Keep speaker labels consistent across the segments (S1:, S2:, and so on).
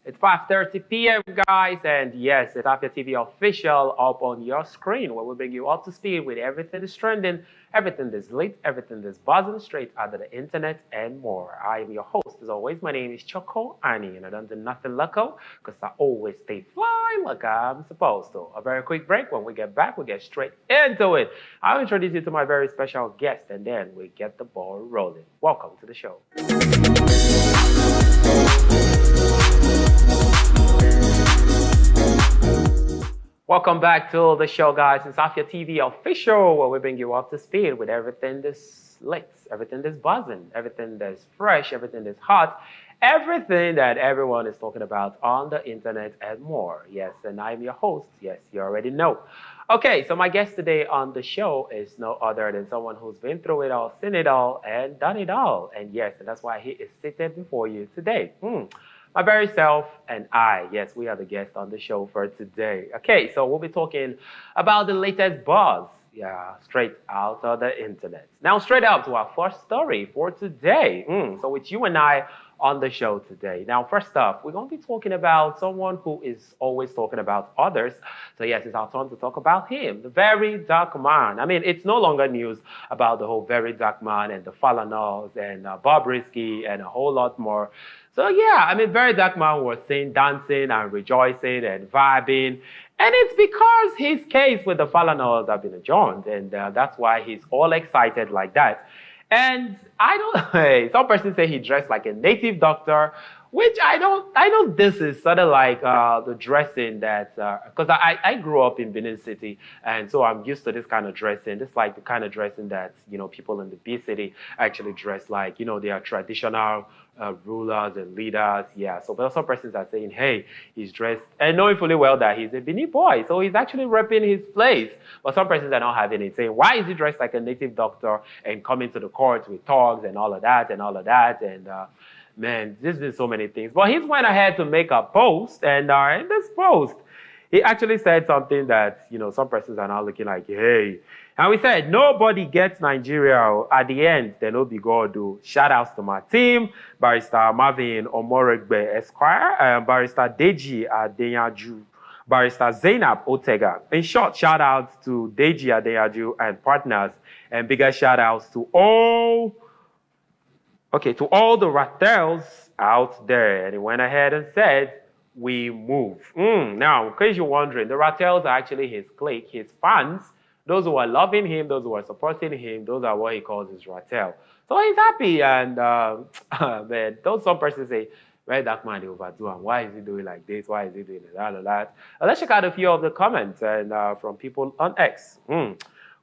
S1: It's 5:30 p.m., guys, and yes, it's Afia TV official up on your screen where we bring you up to speed with everything that's trending, everything that's lit, everything that's buzzing straight out of the internet, and more. I am your host, as always. My name is Choco Ani, and I don't do nothing loco because I always stay fly like I'm supposed to. A very quick break. When we get back, we get straight into it. I'll introduce you to my very special guest, and then we get the ball rolling. Welcome to the show. Welcome back to the show, guys. It's Afia TV official, where we bring you up to speed with everything that's lit, everything that's buzzing, everything that's fresh, everything that's hot, everything that everyone is talking about on the internet and more. Yes, and I'm your host. Yes, you already know. Okay, so my guest today on the show is no other than someone who's been through it all, seen it all, and done it all. And yes, and that's why he is seated before you today. My very self and I. Yes, we are the guests on the show for today. Okay, so we'll be talking about the latest buzz. Yeah, straight out of the internet. Now, straight up to our first story for today. So it's you and I on the show today. Now, first up, we're going to be talking about someone who is always talking about others. So yes, it's our turn to talk about him, the Verydarkman. I mean, it's no longer news about the whole Verydarkman and the Falanos and Bobrisky and a whole lot more. So yeah, I mean, Verydarkman was seen dancing and rejoicing and vibing. And it's because his case with the Falanos have been adjourned. And that's why he's all excited like that. And I don't, some persons say he dressed like a native doctor, which I know this is sort of like the dressing that, because I grew up in Benin City, and so I'm used to this kind of dressing. This like the kind of dressing that, people in the big city actually dress like, they are traditional rulers and leaders. Yeah, so but some persons are saying, hey, he's dressed, and knowing fully well that he's a Benin boy, so he's actually repping his place. But some persons are not having it, saying, why is he dressed like a native doctor and coming to the court with togs and all of that and all of that? And man, there's been so many things. But he went ahead to make a post, and in this post, he actually said something that, some persons are now looking like, hey. And we said, nobody gets Nigeria. At the end, they no be God do. Shout outs to my team, Barrister Marvin Omoregbe Esquire, Barrister Deji Adeyanju, Barrister Zainab Otega. In short, shout outs to Deji Adeyanju and partners, and bigger shout outs to all the Ratels out there. And he went ahead and said, we move. Now, in case you're wondering, the Ratels are actually his clique, his fans. Those who are loving him, those who are supporting him, those are what he calls his Ratel. So he's happy. And man, some persons say, Verydarkman, they overdo him. Why is he doing like this? Why is he doing that? Let's check out a few of the comments and from people on X.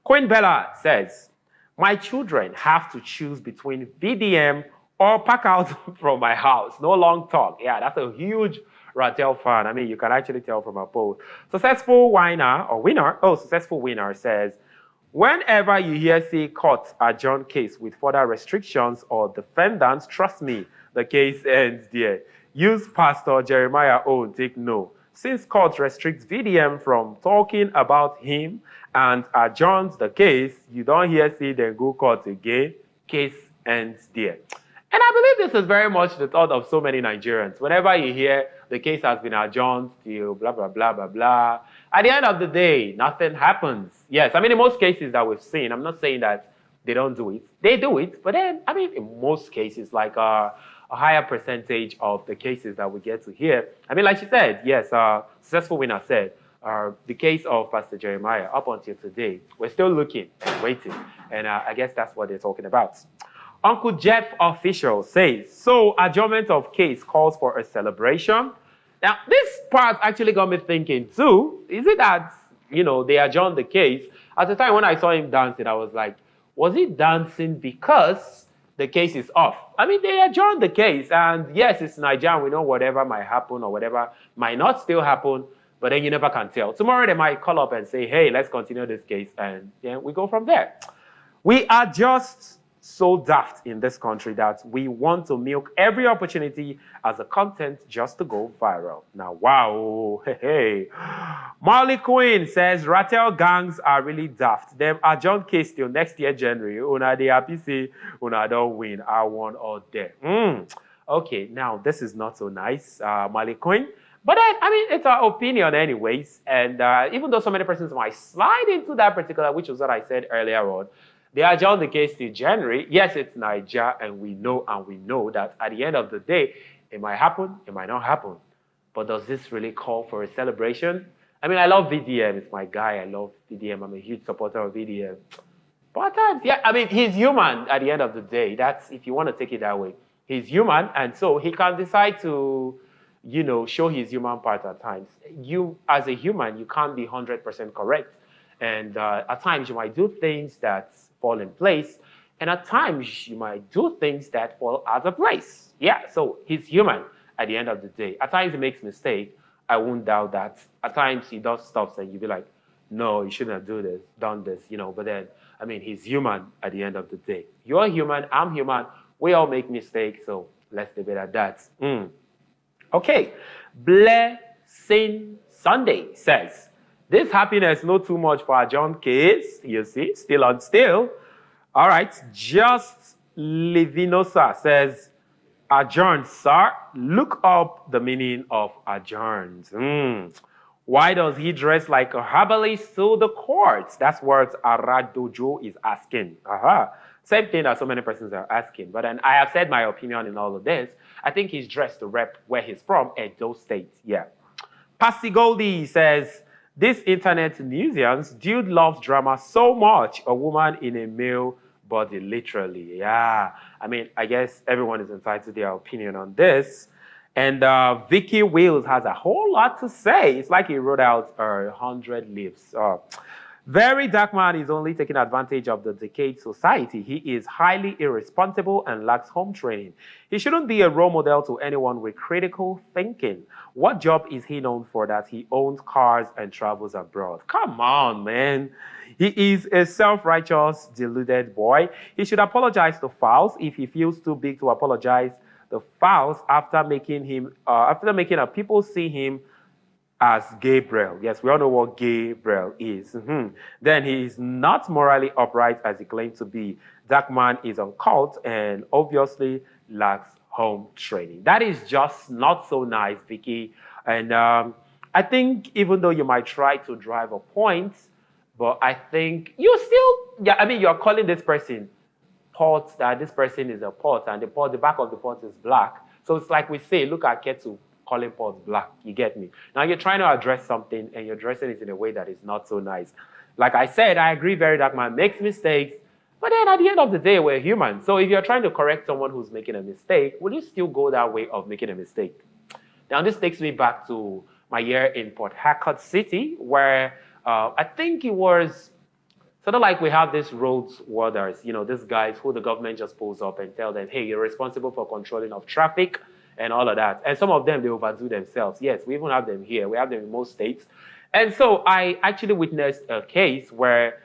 S1: Queen Bella says, my children have to choose between VDM or pack out from my house. No long talk. Yeah, that's a huge Ratel fan. I mean, you can actually tell from a post. Successful winner says, whenever you hear say court adjourn case with further restrictions or defendants, trust me, the case ends there. Use Pastor Jeremiah own, take no. Since court restricts VDM from talking about him and adjourns the case, you don't hear say then go court again, case ends there. And I believe this is very much the thought of so many Nigerians. Whenever you hear the case has been adjourned till blah, blah, blah, blah, blah, at the end of the day, nothing happens. Yes, I mean, in most cases that we've seen, I'm not saying that they don't do it. They do it, but then, I mean, in most cases, like a higher percentage of the cases that we get to hear, I mean, like she said, yes, successful winner said, the case of Pastor Jeremiah, up until today, we're still looking and waiting. And I guess that's what they're talking about. Uncle Jeff Official says, so adjournment of case calls for a celebration. Now, this part actually got me thinking too. Is it that, they adjourned the case? At the time when I saw him dancing, I was like, was he dancing because the case is off? I mean, they adjourned the case. And yes, it's Nigeria. We know whatever might happen or whatever might not still happen. But then you never can tell. Tomorrow they might call up and say, hey, let's continue this case. And then we go from there. We are just so daft in this country that we want to milk every opportunity as a content just to go viral. Now, wow, hey. Marley Queen says, Ratel gangs are really daft. Them adjourn case till next year, January. Una they happy say, una don't win. I won all day. Okay, now this is not so nice, Malik Queen. But then, I mean, it's our opinion anyways. And even though so many persons might slide into that particular, which was what I said earlier on, they adjourn the case to January. Yes, it's Nigeria, and we know that at the end of the day, it might happen, it might not happen. But does this really call for a celebration? I mean, I love VDM. It's my guy. I love VDM. I'm a huge supporter of VDM. But at times, yeah, I mean, he's human at the end of the day. That's, if you want to take it that way. He's human, and so he can decide to, show his human part at times. You, as a human, you can't be 100% correct. And at times, you might do things that fall in place, and at times, you might do things that fall out of place. Yeah, so he's human at the end of the day. At times, he makes mistakes. I won't doubt that. At times, he does stuff, and you'll be like, no, you shouldn't have done this, But then, I mean, he's human at the end of the day. You're human, I'm human. We all make mistakes, so let's leave it at that. Okay. Blessing Sunday says, this happiness not too much for a John case. You see, still on still. All right. Just Livinosa says, adjourned, sir. Look up the meaning of adjourned. Why does he dress like a herbalist to the courts? That's what Aradojo is asking. Same thing that so many persons are asking. But then I have said my opinion in all of this. I think he's dressed to rep where he's from, Edo State. Yeah. Passy Goldie says, this internet nuisance, dude loves drama so much. A woman in a male body, literally. Yeah. I mean, I guess everyone is entitled to their opinion on this. And Vicky Wills has a whole lot to say. It's like he wrote out 100 leaves. Verydarkman is only taking advantage of the decayed society. He is highly irresponsible and lacks home training. He shouldn't be a role model to anyone with critical thinking. What job is he known for that he owns cars and travels abroad? Come on, man. He is a self-righteous, deluded boy. He should apologize to Fowls if he feels too big to apologize. The Fowls after making a people see him as Gabriel. Yes, we all know what Gabriel is. Then he is not morally upright as he claims to be. Darkman is on cult and obviously lacks home training. That is just not so nice, Vicky. And I think even though you might try to drive a point, but I think you still, you're calling this person pot, that this person is a pot, and the back of the pot is black. So it's like we say, look at kettle, calling pot black. You get me? Now you're trying to address something and you're addressing it in a way that is not so nice. Like I said, I agree, Verydarkman makes mistakes, but then at the end of the day, we're human. So if you're trying to correct someone who's making a mistake, will you still go that way of making a mistake? Now this takes me back to my year in Port Harcourt City, where I think it was sort of like we have these roads warders, these guys who the government just pulls up and tell them, hey, you're responsible for controlling of traffic and all of that. And some of them, they overdo themselves. Yes, we even have them here. We have them in most states. And so I actually witnessed a case where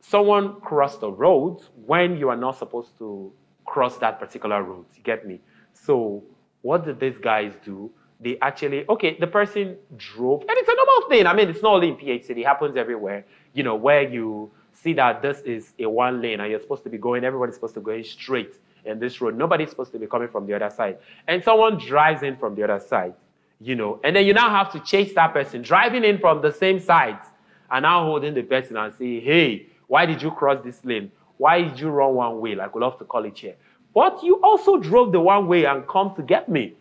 S1: someone crossed the road when you are not supposed to cross that particular road. You get me? So what did these guys do? They actually, the person drove, and it's a normal thing. I mean, it's not only in PHC, it happens everywhere, where you see that this is a one lane and you're supposed to be going, everybody's supposed to be going straight in this road. Nobody's supposed to be coming from the other side. And someone drives in from the other side, and then you now have to chase that person driving in from the same side and now holding the person and say, hey, why did you cross this lane? Why did you run one way? Like we love to call it here. But you also drove the one way and come to get me.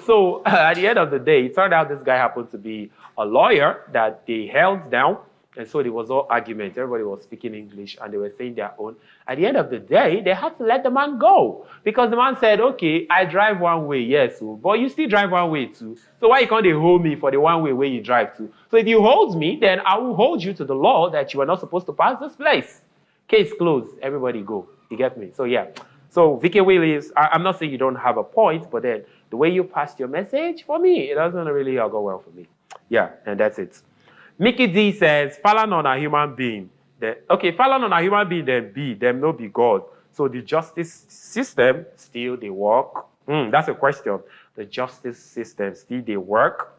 S1: So at the end of the day, it turned out this guy happened to be a lawyer that they held down. And so there was all argument. Everybody was speaking English and they were saying their own. At the end of the day, they had to let the man go. Because the man said, okay, I drive one way, yes, but you still drive one way too. So why can't they hold me for the one way where you drive to? So if you hold me, then I will hold you to the law that you are not supposed to pass this place. Case closed. Everybody go. You get me? So yeah. So Vicky Williams, I'm not saying you don't have a point, but then the way you passed your message, for me, it doesn't really go well for me. Yeah, and that's it. Mickey D says, Falan on a human being. Falan on a human being, then be, them no be God. So the justice system, still they work. That's a question. The justice system, still they work.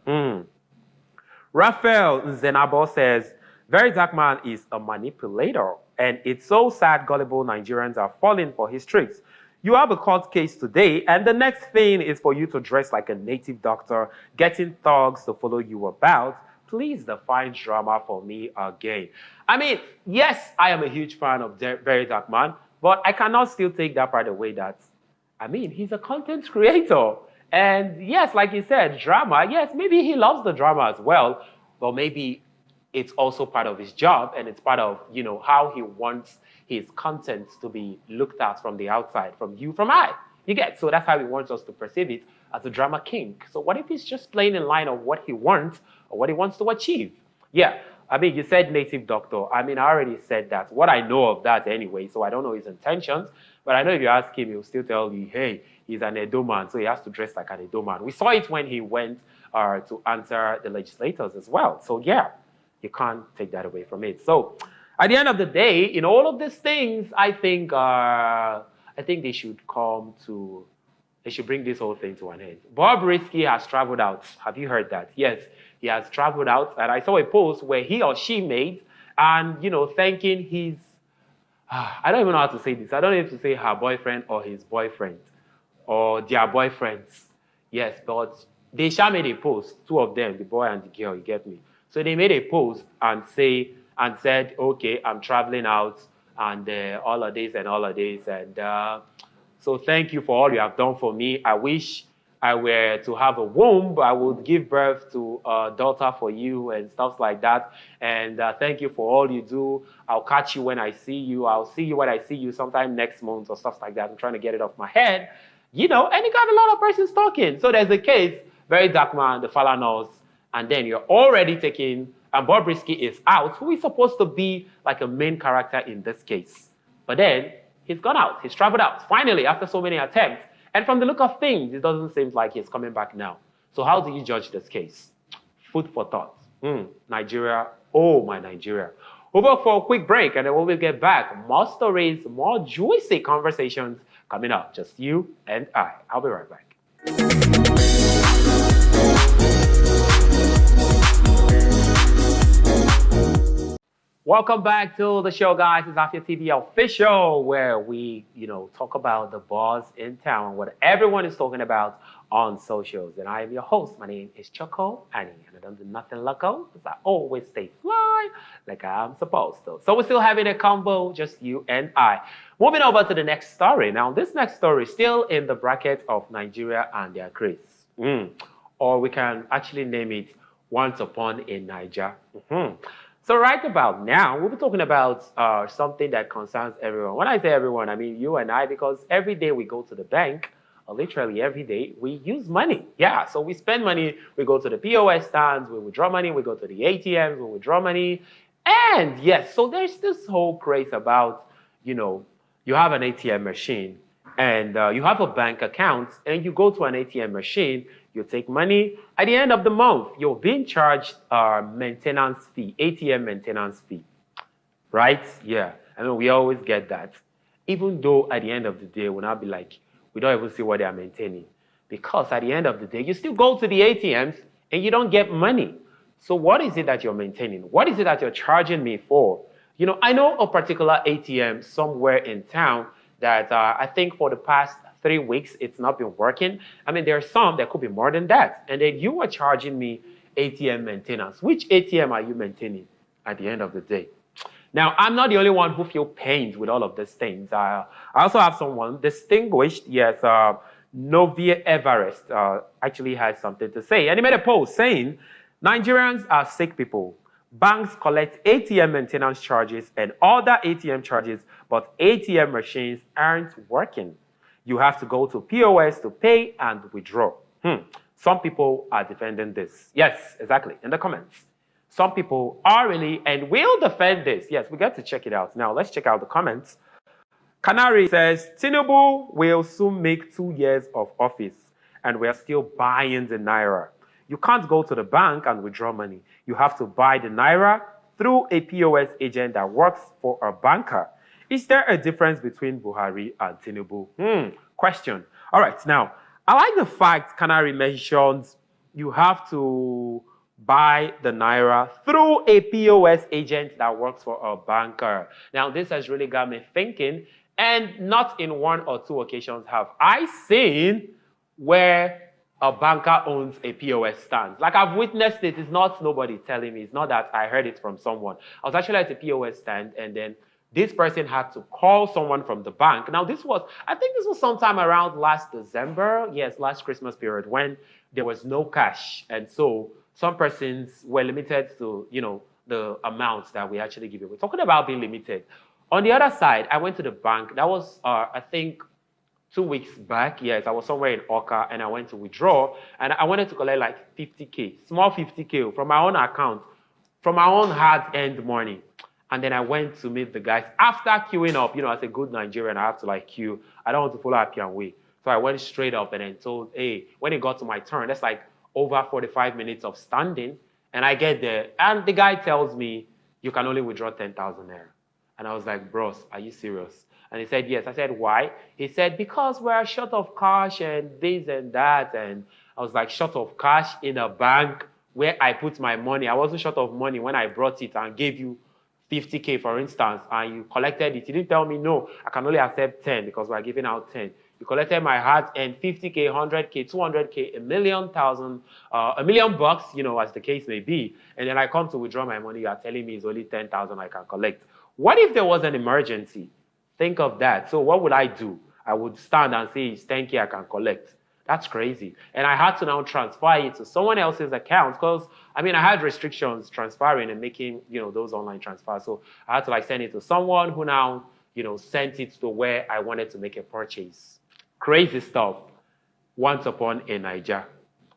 S1: Raphael Zenabo says, Verydarkman is a manipulator. And it's so sad gullible Nigerians are falling for his tricks. You have a court case today, and the next thing is for you to dress like a native doctor, getting thugs to follow you about. Please define drama for me again. I mean, yes, I am a huge fan of Verydarkman, but I cannot still take that part away that, I mean, he's a content creator. And yes, like you said, drama, yes, maybe he loves the drama as well, but maybe it's also part of his job and it's part of, how he wants his content to be looked at from the outside, from you, from I. You get? So that's how he wants us to perceive it as a drama king. So what if he's just playing in line of what he wants or what he wants to achieve? Yeah, I mean, you said native doctor. I mean, I already said that. What I know of that anyway, so I don't know his intentions. But I know if you ask him, he'll still tell you, hey, he's an Edo man, so he has to dress like an Edo man. We saw it when he went to answer the legislators as well. So yeah, you can't take that away from it. So at the end of the day, in all of these things, I think they should bring this whole thing to an end. Bob Risky has traveled out. Have you heard that? Yes, he has traveled out. And I saw a post where he or she made, and, thanking his, I don't even know how to say this. I don't know if to say her boyfriend or his boyfriend or their boyfriends. Yes, but they made a post, two of them, the boy and the girl, you get me? So they made a post and said, okay, I'm traveling out and all of this. And so thank you for all you have done for me. I wish I were to have a womb, I would give birth to a daughter for you and stuff like that. And thank you for all you do. I'll catch you when I see you. I'll see you when I see you sometime next month or stuff like that. I'm trying to get it off my head. And you got a lot of persons talking. So there's a case, Verydarkman, the Falanos, and then you're already taking, and Bob Risky is out, who is supposed to be like a main character in this case. But then he's gone out. He's traveled out, finally, after so many attempts. And from the look of things, it doesn't seem like he's coming back now. So how do you judge this case? Food for thought. Nigeria, oh my Nigeria. We'll go for a quick break, and then when we get back, more stories, more juicy conversations coming up. Just you and I. I'll be right back. Welcome back to the show, guys. It's Afia TV official, where we, talk about the buzz in town, what everyone is talking about on socials. And I am your host. My name is Choco Annie, and I don't do nothing loco, because I always stay fly like I'm supposed to. So we're still having a combo, just you and I. Moving over to the next story. Now, this next story is still in the bracket of Nigeria and their craze. Or we can actually name it Once Upon a Niger. So right about now, we'll be talking about something that concerns everyone. When I say everyone, I mean you and I, because every day we go to the bank, or literally every day, we use money. Yeah, so we spend money, we go to the POS stands, we withdraw money, we go to the ATMs, we withdraw money. And yes, so there's this whole craze about, you have an ATM machine, and you have a bank account, and you go to an ATM machine, you take money. At the end of the month, you're being charged maintenance fee, ATM maintenance fee, right? Yeah, I mean, we always get that. Even though at the end of the day, we'll not be like, we don't even see what they are maintaining. Because at the end of the day, you still go to the ATMs and you don't get money. So what is it that you're maintaining? What is it that you're charging me for? I know a particular ATM somewhere in town that I think for the past 3 weeks, it's not been working. I mean, there are some that could be more than that. And then you are charging me ATM maintenance. Which ATM are you maintaining at the end of the day? Now, I'm not the only one who feels pains with all of these things. I also have someone distinguished, yes, Novia Everest actually has something to say. And he made a post saying, Nigerians are sick people. Banks collect ATM maintenance charges and other ATM charges, but ATM machines aren't working. You have to go to POS to pay and withdraw. Some people are defending this. Yes, exactly, in the comments. Some people are really and will defend this. Yes, we got to check it out. Now, let's check out the comments. Canary says, Tinubu will soon make 2 years of office, and we're still buying the Naira. You can't go to the bank and withdraw money. You have to buy the Naira through a POS agent that works for a banker. Is there a difference between Buhari and Tinubu? Question. All right, now, I like the fact Canary mentions you have to buy the Naira through a POS agent that works for a banker. Now, this has really got me thinking, And not in one or two occasions have I seen where a banker owns a POS stand. Like I've witnessed it. It's not nobody telling me. It's not that I heard it from someone. I was actually at a POS stand and then this person had to call someone from the bank. Now I think this was sometime around last December. Yes, last Christmas period when there was no cash. And so some persons were limited to, the amounts that we actually give away. Talking about being limited. On the other side, I went to the bank. That was, I think, 2 weeks back. Yes, I was somewhere in Oka and I went to withdraw and I wanted to collect like 50K, small 50K from my own account, from my own hard-earned money. And then I went to meet the guys. After queuing up, as a good Nigerian, I have to like queue. I don't want to follow Afia and wait. So I went straight up and then told, hey, when it got to my turn, that's like over 45 minutes of standing. And I get there and the guy tells me, you can only withdraw 10,000 naira. And I was like, bros, are you serious? And he said, yes. I said, why? He said, because we're short of cash and this and that. And I was like, short of cash in a bank where I put my money. I wasn't short of money when I brought it and gave you 50K, for instance, and you collected it. You didn't tell me, no, I can only accept 10 because we're giving out 10. You collected my heart and 50K, 100K, 200K, a million bucks, as the case may be. And then I come to withdraw my money. You are telling me it's only 10,000 I can collect. What if there was an emergency? Think of that. So what would I do? I would stand and say, it's 10K I can collect. That's crazy. And I had to now transfer it to someone else's account because, I had restrictions transferring and making, those online transfers. So I had to send it to someone who now, sent it to where I wanted to make a purchase. Crazy stuff. Once upon a Niger.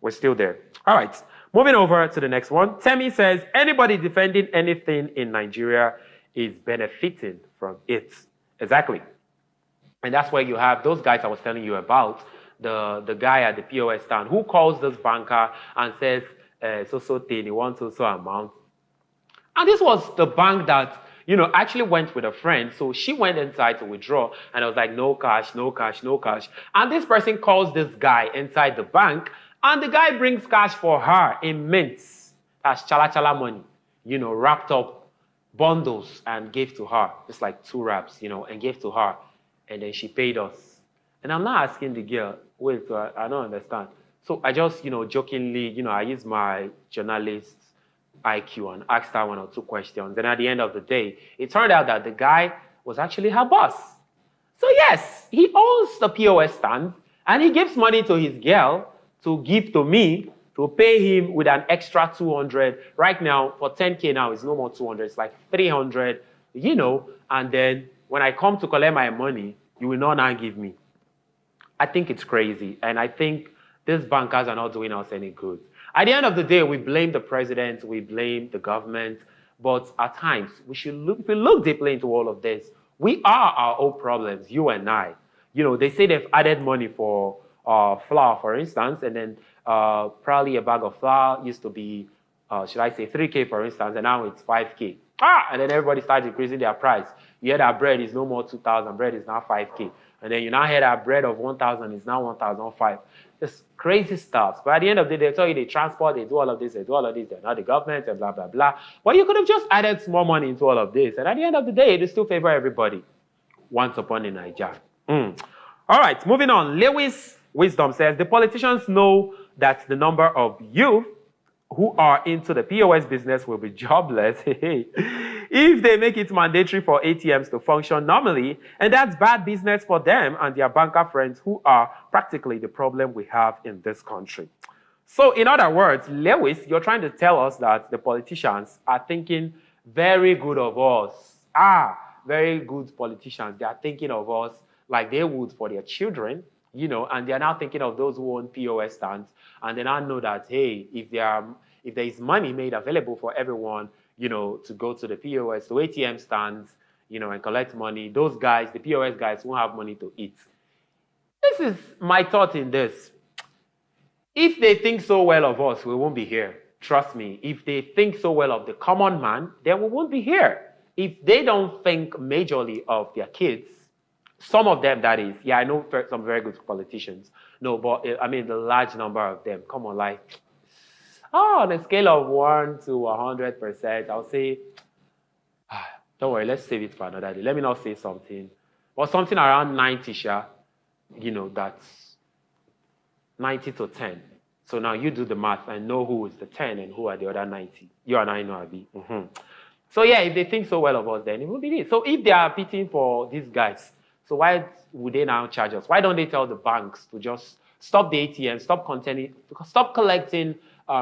S1: We're still there. All right. Moving over to the next one. Temi says, anybody defending anything in Nigeria is benefiting from it. Exactly. And that's where you have those guys I was telling you about. The guy at the POS stand who calls this banker and says, so thing, he wants so amount. And this was the bank that, actually went with a friend. So she went inside to withdraw and I was like, no cash, no cash, no cash. And this person calls this guy inside the bank and the guy brings cash for her in mints. That's chala money, wrapped up bundles and gave to her. Just like 2 wraps, and gave to her. And then she paid us. And I'm not asking the girl, wait, I don't understand. So I just, jokingly, I use my journalist IQ and asked her 1 or 2 questions. And at the end of the day, it turned out that the guy was actually her boss. So yes, he owns the POS stand and he gives money to his girl to give to me to pay him with an extra 200. Right now, for 10K now, it's no more 200. It's like 300, and then when I come to collect my money, you will not now give me. I think it's crazy. And I think these bankers are not doing us any good. At the end of the day, we blame the president, we blame the government, but at times, if we look deeply into all of this, we are our own problems, you and I. They say they've added money for flour, for instance, and then probably a bag of flour used to be, 3K, for instance, and now it's 5K. And then everybody started increasing their price. You hear that bread is no more 2,000, bread is now 5K. And then you now hear that bread of 1,000 is now 1,005. Just crazy stuff. But at the end of the day, they tell you they transport, they do all of this, they're not the government, and blah, blah, blah. Well, you could have just added small money into all of this. And at the end of the day, they still favor everybody. Once upon a Niger. All right, moving on. Lewis Wisdom says, the politicians know that the number of youth who are into the POS business will be jobless if they make it mandatory for ATMs to function normally, and that's bad business for them and their banker friends who are practically the problem we have in this country. So in other words, Lewis, you're trying to tell us that the politicians are thinking very good of us. Very good politicians. They are thinking of us like they would for their children, and they're now thinking of those who own POS stands, and they now know that, hey, if there is money made available for everyone, to go to the POS, to ATM stands, and collect money, those guys, the POS guys, won't have money to eat. This is my thought in this. If they think so well of us, we won't be here. Trust me. If they think so well of the common man, then we won't be here. If they don't think majorly of their kids, some of them, that is. Yeah, I know some very good politicians. No, but the large number of them. Come on, on a scale of 1 to 100%, I'll say, don't worry, let's save it for another day. Let me not say something Or something around 90, that's 90 to 10. So now you do the math and know who is the 10 and who are the other 90. You and I know, Abi. So yeah, if they think so well of us, then it will be this. So if they are bidding for these guys, so why would they now charge us? Why don't they tell the banks to just stop the ATM, stop collecting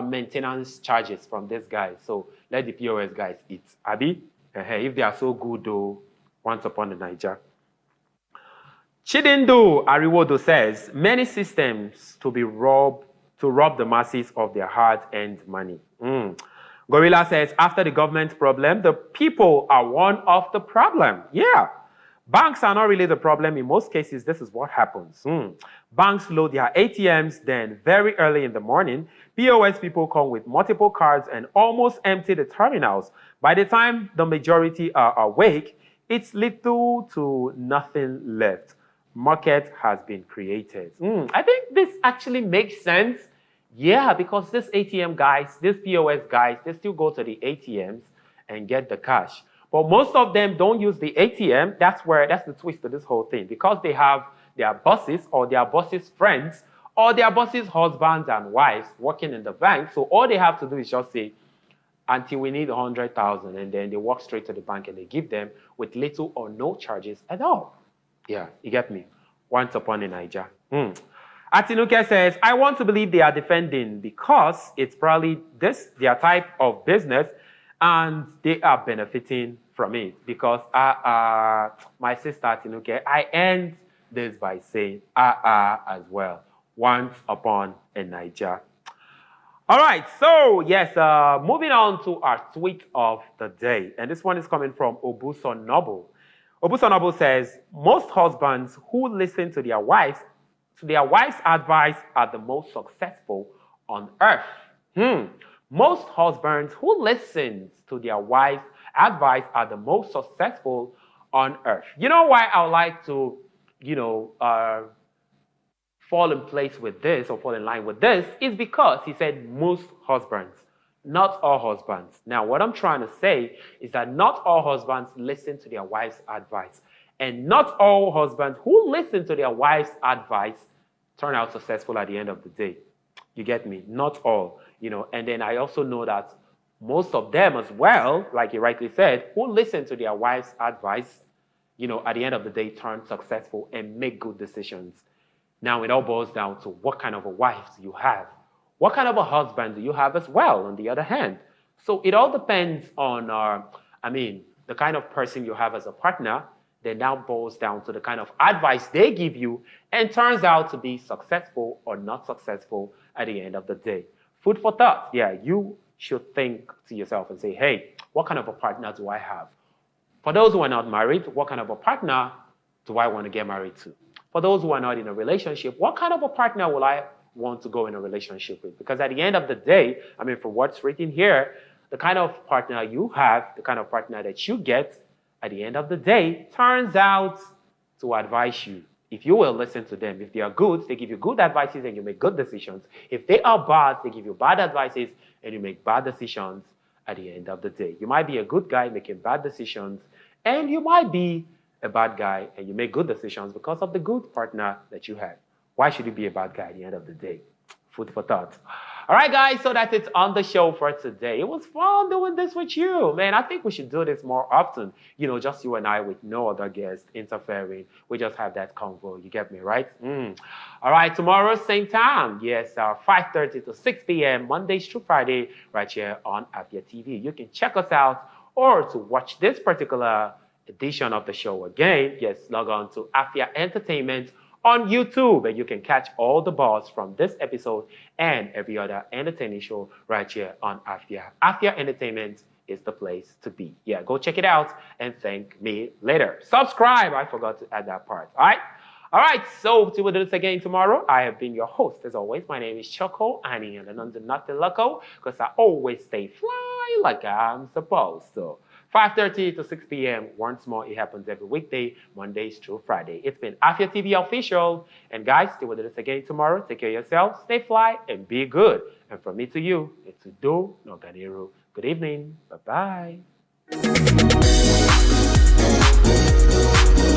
S1: maintenance charges from these guys? So let the POS guys eat. Abi, if they are so good though, once upon a Niger. Chidindu Ariwodo says, many systems to rob the masses of their hard-earned money. Gorilla says, after the government problem, the people are one of the problem. Yeah. Banks are not really the problem. In most cases, this is what happens. Banks load their ATMs, then very early in the morning, POS people come with multiple cards and almost empty the terminals. By the time the majority are awake, it's little to nothing left. Market has been created. I think this actually makes sense. Yeah, because these ATM guys, these POS guys, they still go to the ATMs and get the cash. But most of them don't use the ATM. That's the twist of this whole thing. Because they have their bosses or their bosses' friends or their bosses' husbands and wives working in the bank. So all they have to do is just say, until we need 100,000, and then they walk straight to the bank and they give them with little or no charges at all. Yeah, you get me? Once upon a Niger. Atinuke says, I want to believe they are defending because it's probably their type of business and they are benefiting from it. Because my sister Atinuke, I end this by saying as well. Once upon a Niger. All right, so yes, moving on to our tweet of the day. And this one is coming from Obuson Noble. Obuson Noble says, most husbands who listen to their wives' advice are the most successful on earth. Most husbands who listen to their wives' advice are the most successful on earth. You know why I would like to, fall in place with this or fall in line with this is because he said most husbands, not all husbands. Now, what I'm trying to say is that not all husbands listen to their wives' advice. And not all husbands who listen to their wives' advice turn out successful at the end of the day. You get me? Not all, And then I also know that most of them as well, like he rightly said, who listen to their wives' advice, at the end of the day turn successful and make good decisions. Now, it all boils down to what kind of a wife do you have? What kind of a husband do you have as well, on the other hand? So it all depends on, the kind of person you have as a partner. Then now boils down to the kind of advice they give you and turns out to be successful or not successful at the end of the day. Food for thought. Yeah, you should think to yourself and say, hey, what kind of a partner do I have? For those who are not married, what kind of a partner do I want to get married to? For those who are not in a relationship, what kind of a partner will I want to go in a relationship with? Because at the end of the day, for what's written here, the kind of partner you have, the kind of partner that you get, at the end of the day, turns out to advise you. If you will listen to them. If they are good, they give you good advices and you make good decisions. If they are bad, they give you bad advices and you make bad decisions at the end of the day. You might be a good guy making bad decisions, and you might be a bad guy and you make good decisions because of the good partner that you have. Why should you be a bad guy at the end of the day? Food for thought. All right, guys, so that's it on the show for today. It was fun doing this with you, man. I think we should do this more often. Just you and I with no other guests interfering. We just have that convo. You get me, right? All right, tomorrow, same time. Yes, 5:30 to 6 p.m., Mondays through Friday, right here on Afia TV. You can check us out, or to watch this particular edition of the show again, yes, log on to Afia Entertainment on YouTube, and you can catch all the bars from this episode and every other entertaining show right here on Afia. Afia Entertainment is the place to be. Yeah, go check it out and thank me later. Subscribe. I forgot to add that part. All right. So till we do this again tomorrow, I have been your host as always. My name is Choco Annie, and I'm not the loco because I always stay fly like I'm supposed to. 5:30 to 6 p.m. Once more, it happens every weekday, Mondays through Friday. It's been Afia TV Official. And guys, till we do this again tomorrow, take care of yourselves, stay fly, and be good. And from me to you, it's Udo Noganiru. Good evening. Bye-bye.